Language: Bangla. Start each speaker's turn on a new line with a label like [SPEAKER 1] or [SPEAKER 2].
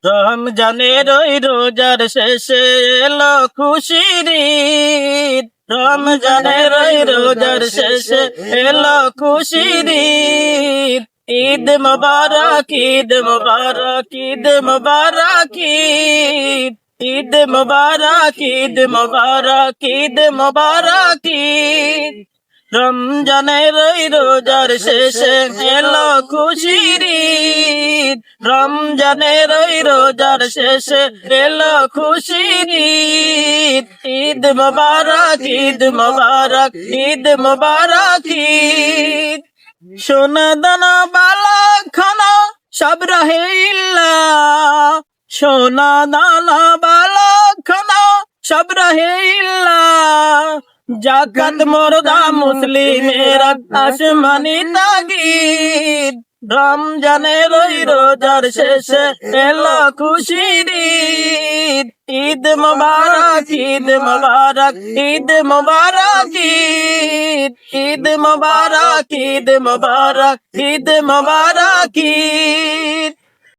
[SPEAKER 1] রমজানের ওই রোজার শেষে এলো খুশির ঈদ। রমজানের ওই রোজার শেষে এলো খুশির ঈদ। ঈদ মুবারক, ঈদ মুবারক, ঈদ মুবারক, ঈদ। ঈদ মুবারক, ঈদ মুবারক, ঈদ মুবারক, ঈদ। রমজানের ওই রোজার শেষে এলো খুশির ঈদ। রমজানের ওই রোজার শেষে এলো খুশির ঈদ। ঈদ মুবারক, ঈদ মুবারক, ঈদ মুবারক, ঈদ। সোনা দানা বালা খানা সব রহে ইল্লা। সোনা দানা বালা খানা সব রহে ইল্লা। জাকাত মুর্দা মুসলিমেরা আসমানি তাগিদ। রমজানের ওই রোজার শেষে এলো খুশির ঈদ। ঈদ মুবারক, ঈদ মুবারক, ঈদ মুবারক, ঈদ। ঈদ মুবারক, ঈদ মুবারক, ঈদ মুবারক, ঈদ।